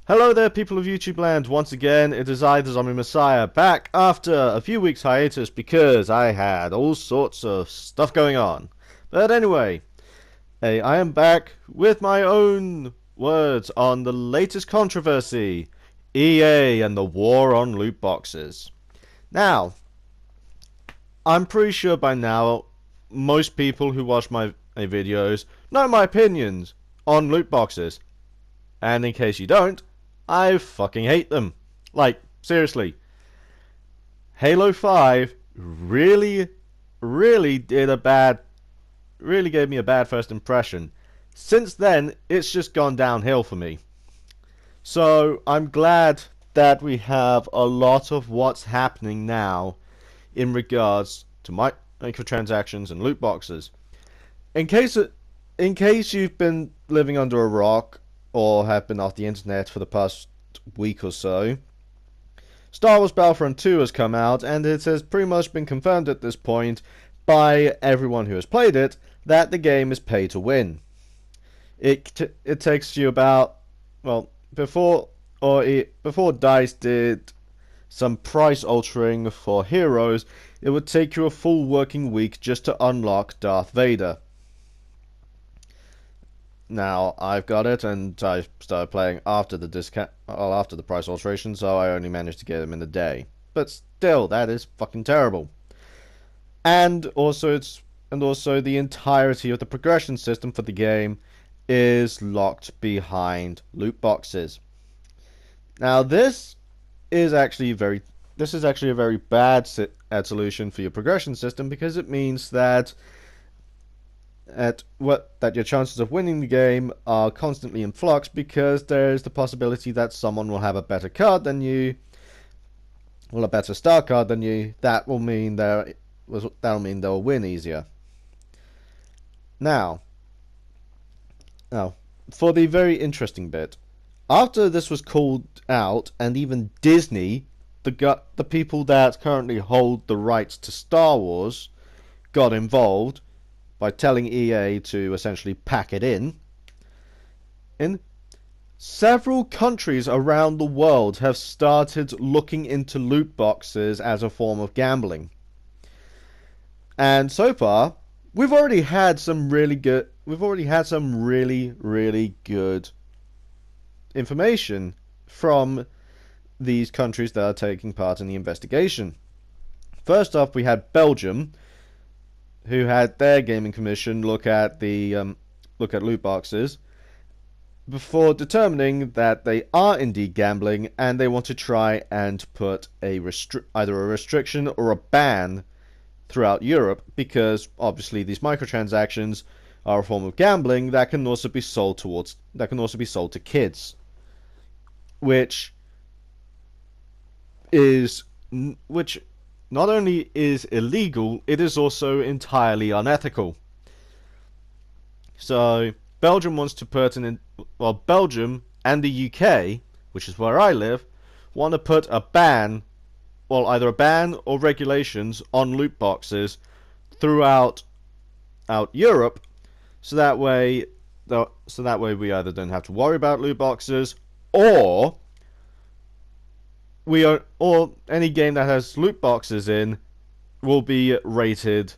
Hello there, people of YouTube land. Once again, it is I, the Zombie Messiah, back after a few weeks hiatus because I had all sorts of stuff going on. But anyway, hey, I am back with my own words on the latest controversy, EA and the war on loot boxes. Now, I'm pretty sure by now, most people who watch my videos know my opinions on loot boxes. And in case you don't, I fucking hate them. Like, seriously. Halo 5 really gave me a bad first impression. Since then, it's just gone downhill for me. So, I'm glad that we have a lot of what's happening now in regards to microtransactions and loot boxes. In case you've been living under a rock or have been off the internet for the past week or so, Star Wars Battlefront 2 has come out, and it has pretty much been confirmed at this point by everyone who has played it that the game is pay to win. It takes you about, well, before DICE did some price altering for heroes, it would take you a full working week just to unlock Darth Vader. Now, I've got it, and I started playing after the after the price alteration, so I only managed to get him in a day. But still, that is fucking terrible. And also, the entirety of the progression system for the game is locked behind loot boxes. Now, this is actually a very bad solution for your progression system, because it means that your chances of winning the game are constantly in flux, because there's the possibility that someone will have a better card than you, well, a better star card than you. That will mean they'll win easier. Now, for the very interesting bit, after this was called out, and even Disney, the people that currently hold the rights to Star Wars, got involved by telling EA to essentially pack it in. Several countries around the world have started looking into loot boxes as a form of gambling. And so far, we've already had some really good information from these countries that are taking part in the investigation. First off, we had Belgium, who had their gaming commission look at loot boxes before determining that they are indeed gambling, and they want to try and put either a restriction or a ban throughout Europe, because obviously these microtransactions are a form of gambling that can also be sold to kids, which not only is illegal, it is also entirely unethical. So Belgium wants to put Belgium and the UK, which is where I live, want to put a ban, well, either a ban or regulations on loot boxes throughout Europe, so that way we either don't have to worry about loot boxes, or any game that has loot boxes in will be rated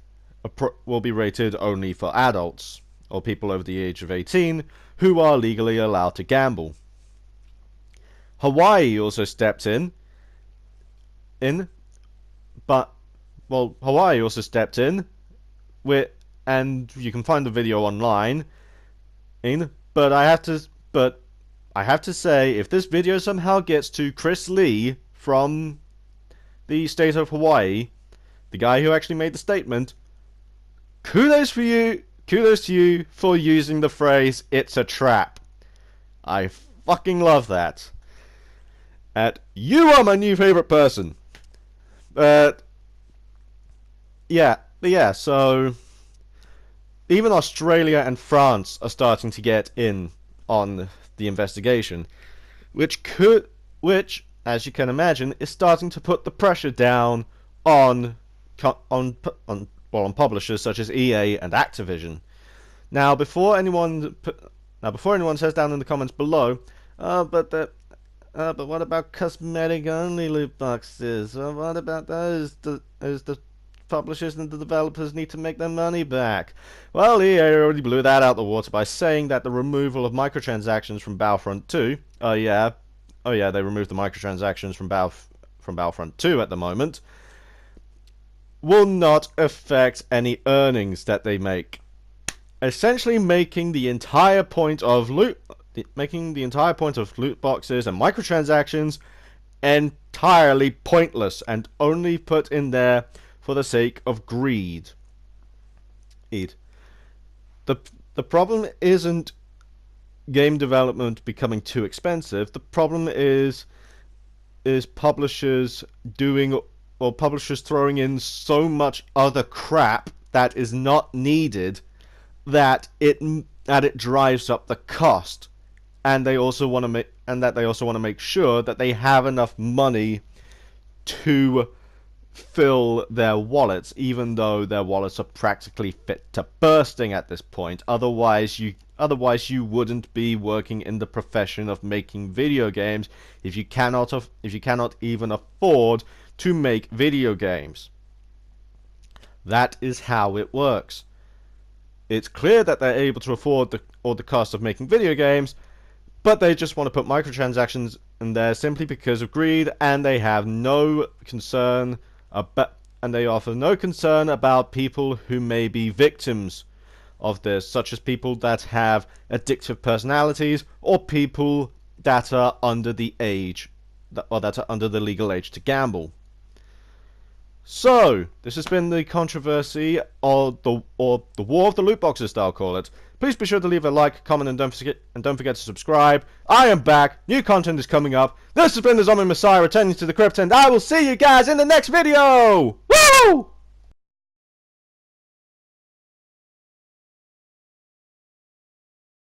only for adults or people over the age of 18 who are legally allowed to gamble. Hawaii also stepped in, and you can find the video online. But I have to say, if this video somehow gets to Chris Lee from the state of Hawaii, the guy who actually made the statement, kudos to you for using the phrase, "it's a trap." I fucking love that. You are my new favorite person. So even Australia and France are starting to get in on the investigation, which, as you can imagine, is starting to put the pressure down on publishers such as EA and Activision. Now, before anyone says down in the comments below, but But what about cosmetic-only loot boxes? What about those? The publishers and the developers need to make their money back. Well, EA already blew that out the water by saying that the removal of microtransactions from Battlefront 2. Oh yeah, they removed the microtransactions from Battlefront 2 at the moment. Will not affect any earnings that they make. Essentially making the entire point of loot boxes and microtransactions entirely pointless and only put in there for the sake of greed. The problem isn't game development becoming too expensive. The problem is publishers throwing in so much other crap that is not needed that it drives up the cost, and they also want to make sure that they have enough money to fill their wallets, even though their wallets are practically fit to bursting at this point. Otherwise you wouldn't be working in the profession of making video games if you cannot even afford to make video games. That is how it works. It's clear that they're able to afford the cost of making video games, but they just want to put microtransactions in there simply because of greed, and they have no concern about people who may be victims of this, such as people that have addictive personalities or people that are under the legal age to gamble. So, this has been the controversy, or the war of the loot boxes, I'll call it. Please be sure to leave a like, comment, and don't forget to subscribe. I am back. New content is coming up. This has been the Zombie Messiah returning to the crypt, and I will see you guys in the next video. Woo!